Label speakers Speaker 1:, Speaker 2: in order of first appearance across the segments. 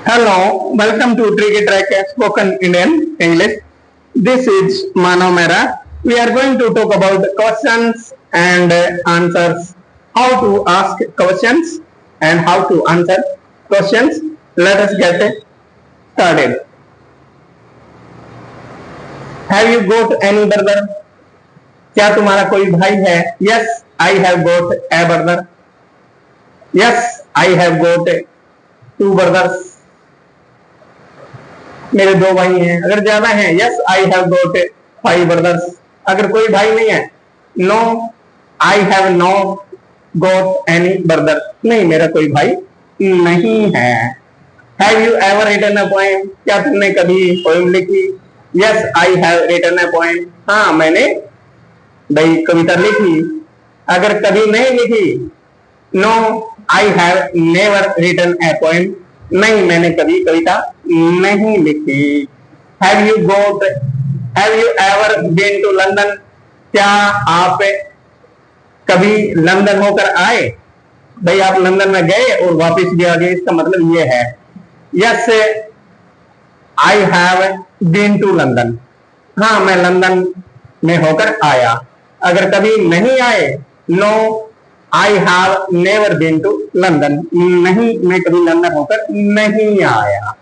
Speaker 1: Hello, welcome to Tricky Track Spoken Indian English. This is Mano Mera. We are going to talk about questions and answers. How to ask questions and how to answer questions. Let us get started. Have you got any brother? क्या तुम्हारा कोई भाई है? Yes, I have got a brother. Yes, I have got two brothers. मेरे दो भाई हैं. अगर ज्यादा हैं, yes I have got 5 brothers. अगर कोई भाई नहीं है, no I have not got any brother. नहीं, मेरा कोई भाई नहीं है. Have you ever written a poem? क्या तुमने कभी पोएम लिखी? Yes I have written a poem. हाँ, मैंने भाई कविता लिखी. अगर कभी नहीं लिखी, no I have never written a poem. नहीं, मैंने कभी कविता नहीं लिखी. Have you ever been to London? क्या आप कभी लंदन होकर आए? भाई आप लंदन में गए और वापस भी आ गए, इसका मतलब ये है. Yes I have been to London. हाँ, मैं लंदन में होकर आया. अगर कभी नहीं आए, no I have never been to London. नहीं, मैं कभी लंदन होकर नहीं आया.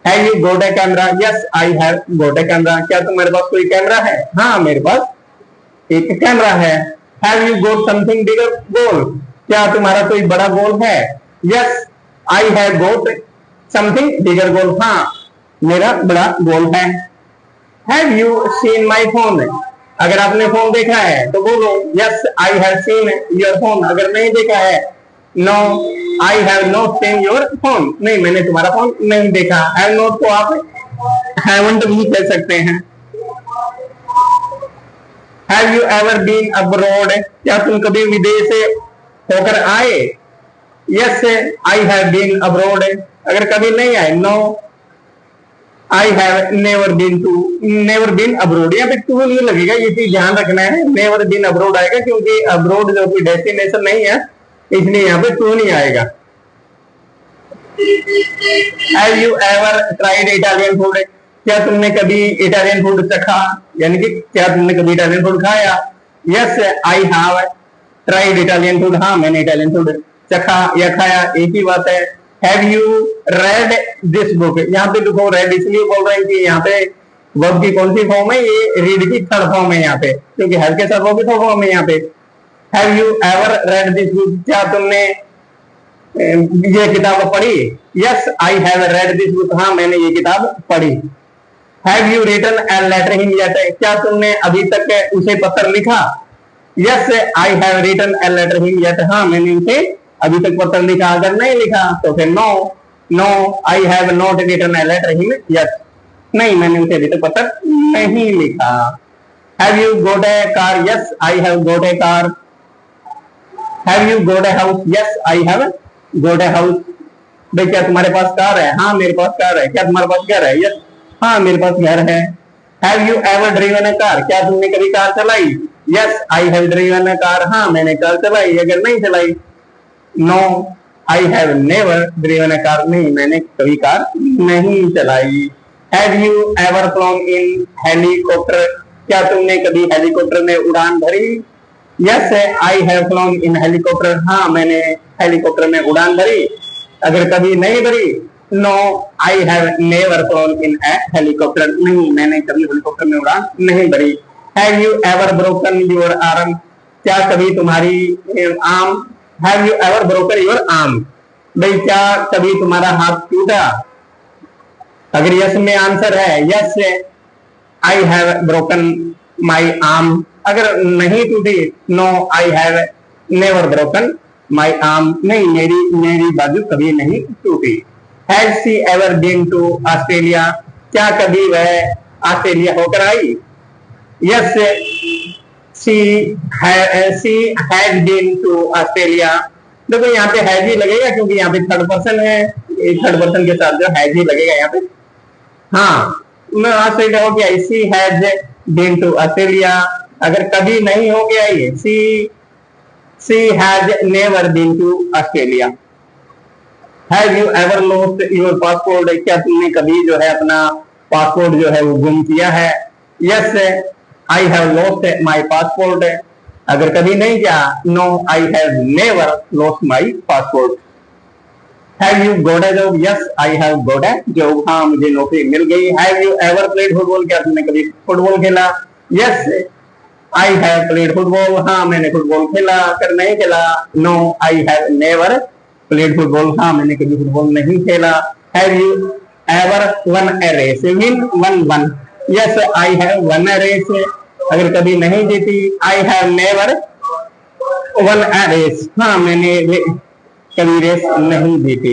Speaker 1: Have you got a camera? Yes I have got a camera. क्या तुम्हारे पास कोई कैमरा है? हाँ, मेरे पास एक कैमरा है. Have you got something bigger goal? क्या तुम्हारा कोई बड़ा गोल है? Yes I have got something bigger goal. हाँ, मेरा बड़ा गोल है. Have you seen my phone? अगर आपने फोन देखा है तो बोलो yes I have seen your phone. अगर नहीं देखा है, no I have not seen your phone. नहीं, मैंने तुम्हारा फोन नहीं देखा. हैव नॉट को आप हैवंट भी कह सकते हैं. Have you ever been abroad? क्या तुम कभी विदेश से होकर आए? Yes I have been abroad. अगर कभी नहीं आए, no I have never been abroad. यहाँ पे टू नहीं लगेगा, ये चीज ध्यान रखना है. नेवर बीन अब्रोड आएगा क्योंकि अब्रोड जो कोई डेस्टिनेशन नहीं है, इसलिए यहाँ पे टू नहीं आएगा. Have you ever tried Italian food? क्या तुमने कभी इटालियन फूड चखा? यानी कि क्या तुमने कभी इटालियन फूड खाया? Yes I have tried Italian food. हाँ, मैंने इटालियन फूड चखा या खाया, एक ही बात है. Have you read this book? यहाँ पे देखो रेड इसलिए बोल रहे हैं कि यहाँ पे वर्ब की कौन सी फॉर्म है? ये रीड की थर्ड फॉर्म है यहाँ पे, क्योंकि हेल्प के साथ वर्ब की थर्ड फॉर्म है यहाँ पे. Have you ever read this book? क्या तुमने ये किताब पढ़ी? Yes I have read this book. हाँ, मैंने ये किताब पढ़ी. Have you written a letter him yet? क्या तुमने अभी तक उसे पत्र लिखा? Yes I have written a letter him yet. हाँ, मैंने उसे अभी तक पत्र लिखा. अगर नहीं लिखा तो फिर no I have not written a letter him yet. नहीं, मैंने उसे अभी तक पत्र नहीं लिखा. Have you got a car? Yes I have got a car. Have you got a house? Yes I have got a house. भाई क्या तुम्हारे पास कार है? हाँ, मेरे पास कार है. क्या तुम्हारे पास घर है? यस, हाँ, मेरे पास घर है. Have you ever driven a car? क्या तुमने कभी कार चलाई? Yes I have driven a car. हाँ, मैंने कार चलाई. अगर नहीं चलाई, no I have never driven a car. नहीं, मैंने कभी कार नहीं चलाई. Have you ever flown in helicopter? क्या तुमने कभी हेलीकॉप्टर में उड़ान भरी? Yes I have flown in helicopter. हाँ, मैंने हेलीकॉप्टर में उड़ान भरी. अगर कभी नहीं भरी, no I have never flown in a helicopter. नहीं, मैंने कभी हेलीकॉप्टर में उड़ान नहीं भरी. Have you ever broken your arm? क्या कभी तुम्हारी arm have you ever broken your arm? भाई क्या कभी तुम्हारा हाथ टूटा? अगर यस में आंसर है yes I have broken my arm. अगर नहीं टूटी, no I have never broken my arm. नहीं, मेरी बाजू कभी नहीं टूटी. Has she ever been to Australia? क्या कभी वह ऑस्ट्रेलिया होकर आई? Yes she has been to Australia. देखो यहाँ पे हैज ही लगेगा क्योंकि यहाँ पे थर्ड पर्सन है. थर्ड पर्सन के साथ जो हैज ही लगेगा यहाँ पे. हाँ, मैं ऑस्ट्रेलिया हो गया. She has been to Australia. अगर कभी नहीं हो गया ये, she has never been to Australia. Have you ever lost your passport, क्या तुमने कभी जो है अपना पासपोर्ट जो है वो गुम किया है? Yes I have lost my passport, अगर कभी नहीं किया no I have never lost my passport. Have you got a job? Yes I have got a job, हाँ मुझे नौकरी मिल गई। Have you ever played football, क्या तुमने कभी फुटबॉल खेला? Yes I have played football, हाँ मैंने फुटबॉल खेला। अगर नहीं खेला no I have never played football, हाँ मैंने कभी फुटबॉल नहीं खेला। Have you ever won a race? Win won won, yes I have won a race, अगर कभी नहीं जीती I have never won a race, हाँ मैंने कभी रेस नहीं जीती।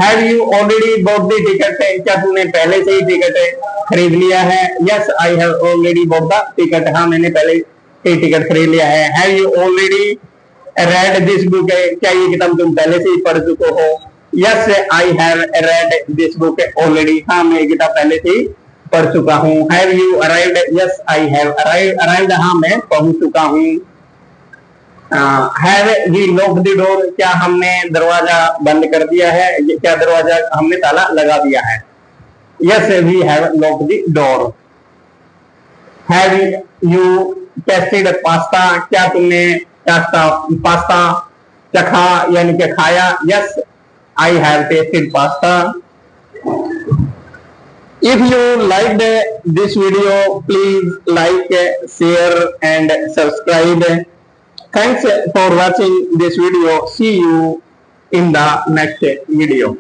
Speaker 1: Have you already bought the ticket, क्या तुमने पहले से ही टिकट खरीद लिया है? Yes I have already bought the ticket, हाँ मैंने पहले ही टिकट खरीद लिया है। Have you already read this book, क्या ये किताब तुम पहले से ही पढ़ चुके हो? Yes I have read this book already, हाँ मैं ये किताब पहले से ही पढ़ चुका हूँ। Have you arrived? Yes I have arrived, हाँ मैं पहुंच चुका हूँ। Have we locked the door, क्या हमने दरवाजा बंद कर दिया है? क्या दरवाजा हमने ताला लगा दिया है? Yes we have locked the door. Have you tasted pasta, क्या तुमने पास्ता चखा यानी कि खाया? Yes I have tasted pasta. If you liked this video, please like, share and subscribe. Thanks for watching this video. See you in the next video.